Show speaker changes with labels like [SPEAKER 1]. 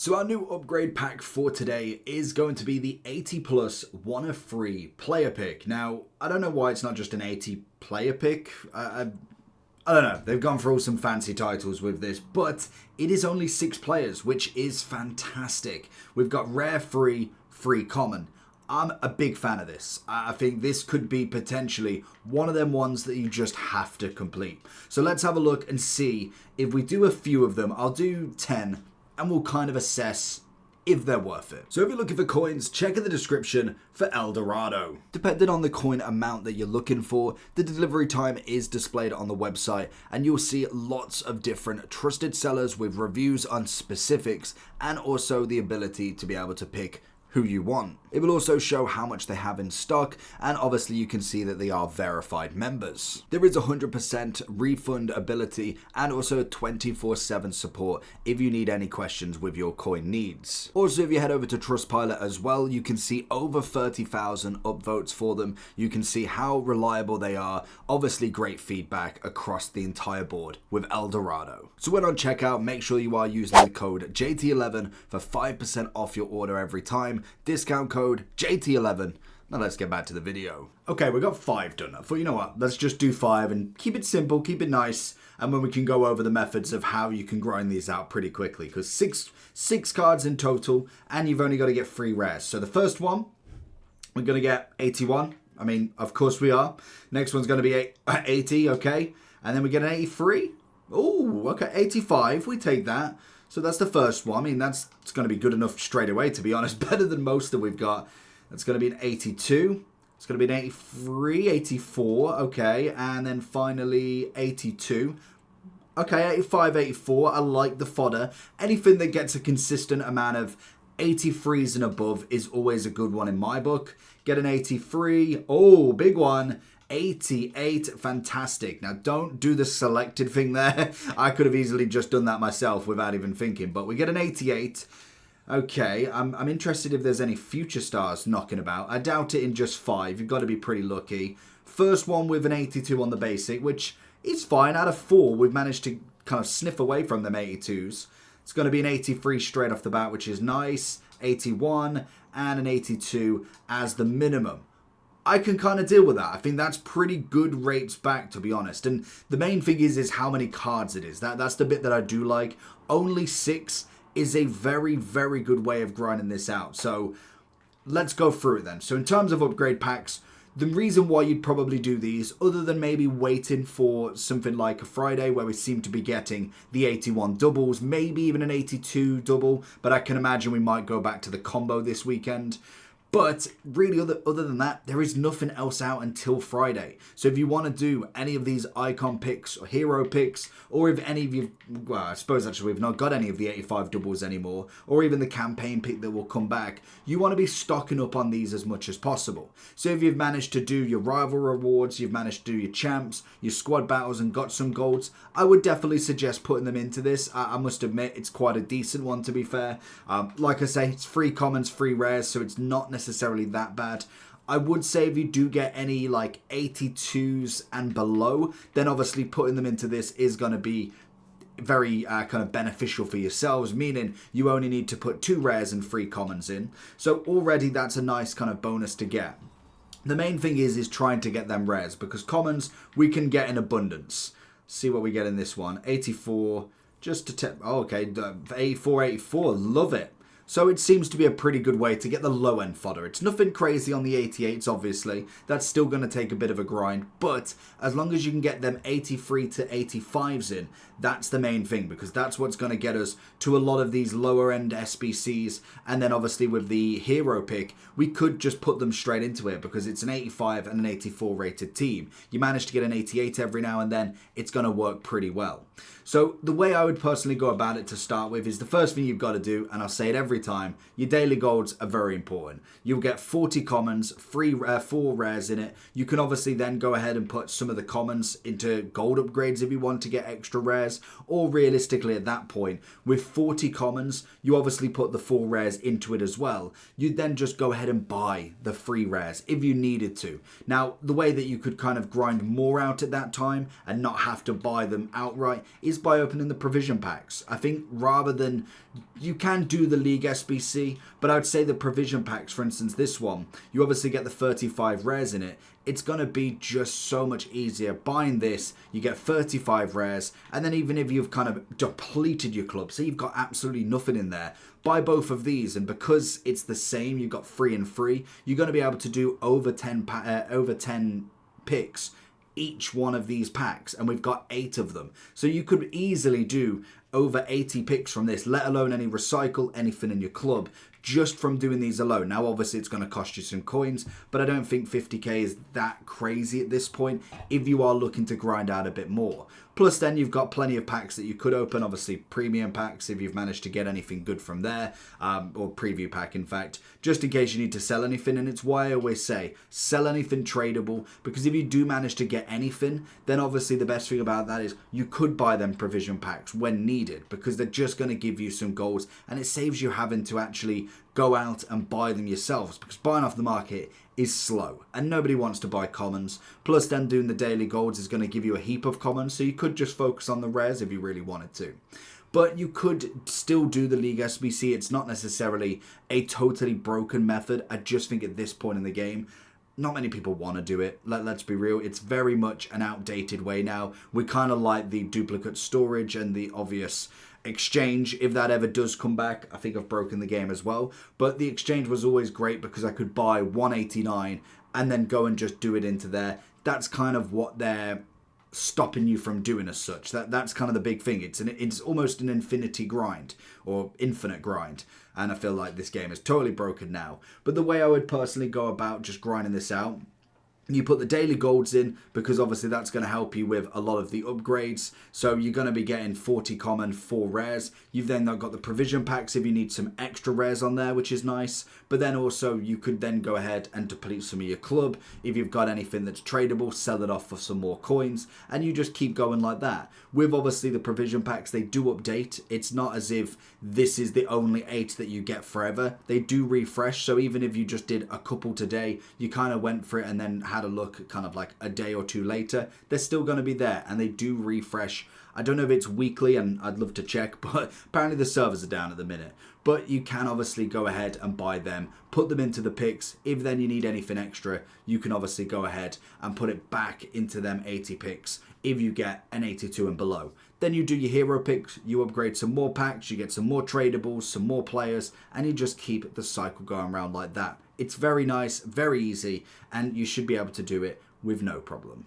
[SPEAKER 1] So our new upgrade pack for today is going to be the 80 plus 1 of 3 player pick. Now, I don't know why it's not just an 80 player pick. I don't know. They've gone through some fancy titles with this, but it is only 6 players, which is fantastic. We've got rare, free common. I'm a big fan of this. I think this could be potentially one of them ones that you just have to complete. So let's have a look and see if we do a few of them. I'll do 10 and we'll kind of assess if they're worth it. So if you're looking for coins, check in the description for El Dorado. Depending on the coin amount that you're looking for, the delivery time is displayed on the website and you'll see lots of different trusted sellers with reviews on specifics and also the ability to be able to pick who you want. It will also show how much they have in stock, and obviously you can see that they are verified members. There is 100% refund ability and also 24/7 support if you need any questions with your coin needs. Also, if you head over to Trustpilot as well, you can see over 30,000 upvotes for them. You can see how reliable they are. Obviously great feedback across the entire board with El Dorado. So when on checkout, make sure you are using the code JT11 for 5% off your order every time. Discount code JT11. Now let's get back to the video. Okay, we got 5 done. I thought, you know what, let's just do 5 and keep it simple, keep it nice, and then we can go over the methods of how you can grind these out pretty quickly, because six cards in total, and you've only got to get 3 rares. So the first one, we're going to get 81. I mean, of course we are. Next one's going to be 80, okay? And then we get an 83. Oh, okay, 85, we take that. So that's the first one. I mean, it's going to be good enough straight away, to be honest. Better than most that we've got. That's going to be an 82. It's going to be an 83, 84. Okay. And then finally 82. Okay, 85, 84. I like the fodder. Anything that gets a consistent amount of 83s and above is always a good one in my book. Get an 83. Oh, big one. 88, fantastic. Now don't do the selected thing there. I could have easily just done that myself without even thinking, but we get an 88. Okay, I'm interested if there's any future stars knocking about. I doubt it in just 5. You've got to be pretty lucky. First one with an 82 on the basic, which is fine. Out of 4, we've managed to kind of sniff away from them 82s. It's going to be an 83 straight off the bat, which is nice. 81 and an 82 as the minimum. I can kind of deal with that. I think that's pretty good rates back, to be honest. And the main thing is how many cards it is. That's the bit that I do like. Only 6 is a very, very good way of grinding this out. So let's go through it then. So in terms of upgrade packs, the reason why you'd probably do these, other than maybe waiting for something like a Friday where we seem to be getting the 81 doubles, maybe even an 82 double, but I can imagine we might go back to the combo this weekend. But really, other than that, there is nothing else out until Friday. So if you want to do any of these icon picks or hero picks, or if any of you, well, I suppose actually we've not got any of the 85 doubles anymore, or even the campaign pick that will come back, you want to be stocking up on these as much as possible. So if you've managed to do your rival rewards, you've managed to do your champs, your squad battles and got some golds, I would definitely suggest putting them into this. I must admit, it's quite a decent one, to be fair. Like I say, it's 3 commons, 3 rares, so it's not necessarily that bad. I would say if you do get any like 82s and below, then obviously putting them into this is going to be very kind of beneficial for yourselves, meaning you only need to put 2 rares and 3 commons in. So already that's a nice kind of bonus to get. The main thing is trying to get them rares, because commons we can get in abundance. See what we get in this one. 84, just to oh, okay, 84, 84, love it. So it seems to be a pretty good way to get the low end fodder. It's nothing crazy on the 88s, obviously. That's still going to take a bit of a grind. But as long as you can get them 83 to 85s in, that's the main thing, because that's what's going to get us to a lot of these lower end SBCs. And then obviously with the hero pick, we could just put them straight into it, because it's an 85 and an 84 rated team. You manage to get an 88 every now and then, it's going to work pretty well. So the way I would personally go about it to start with is the first thing you've got to do, and I'll say it every time, your daily golds are very important. You'll get 40 commons, 4 rares in it. You can obviously then go ahead and put some of the commons into gold upgrades if you want to get extra rares, or realistically at that point, with 40 commons, you obviously put the 4 rares into it as well. You'd then just go ahead and buy the 3 rares if you needed to. Now, the way that you could kind of grind more out at that time and not have to buy them outright is by opening the provision packs. I think rather than You can do the League SBC, but I would say the provision packs, for instance, this one, you obviously get the 35 rares in it. It's going to be just so much easier. Buying this, you get 35 rares, and then even if you've kind of depleted your club, so you've got absolutely nothing in there, buy both of these, and because it's the same, you've got free and free, you're going to be able to do over 10 picks each one of these packs, and we've got 8 of them. So you could easily do over 80 picks from this, let alone any recycle, anything in your club, just from doing these alone. Now, obviously, it's going to cost you some coins, but I don't think 50k is that crazy at this point if you are looking to grind out a bit more. Plus, then you've got plenty of packs that you could open, obviously premium packs if you've managed to get anything good from there, or preview pack, in fact, just in case you need to sell anything. And it's why I always say, sell anything tradable, because if you do manage to get anything, then obviously the best thing about that is you could buy them provision packs when needed, because they're just going to give you some golds, and it saves you having to actually go out and buy them yourselves, because buying off the market is slow and nobody wants to buy commons. Plus, then doing the daily golds is going to give you a heap of commons, so you could just focus on the rares if you really wanted to. But you could still do the League SBC. It's not necessarily a totally broken method. I just think at this point in the game, not many people want to do it. Let's be real. It's very much an outdated way now. We kind of like the duplicate storage and the obvious exchange. If that ever does come back, I think I've broken the game as well. But the exchange was always great because I could buy 189 and then go and just do it into there. That's kind of what they're stopping you from doing as such. That's kind of the big thing. It's almost an infinity grind or infinite grind. And I feel like this game is totally broken now. But the way I would personally go about just grinding this out, you put the daily golds in, because obviously that's going to help you with a lot of the upgrades. So you're going to be getting 40 common, 4 rares. You've then got the provision packs if you need some extra rares on there, which is nice. But then also you could then go ahead and deplete some of your club. If you've got anything that's tradable, sell it off for some more coins. And you just keep going like that. With obviously the provision packs, they do update. It's not as if this is the only 8 that you get forever. They do refresh. So even if you just did a couple today, you kind of went for it and then had a look kind of like a day or two later, they're still going to be there, and they do refresh. I don't know if it's weekly, and I'd love to check, but apparently the servers are down at the minute. But you can obviously go ahead and buy them, put them into the picks. If then you need anything extra, you can obviously go ahead and put it back into them 80 picks if you get an 82 and below. Then you do your hero picks, you upgrade some more packs, you get some more tradables, some more players, and you just keep the cycle going around like that. It's very nice, very easy, and you should be able to do it with no problem.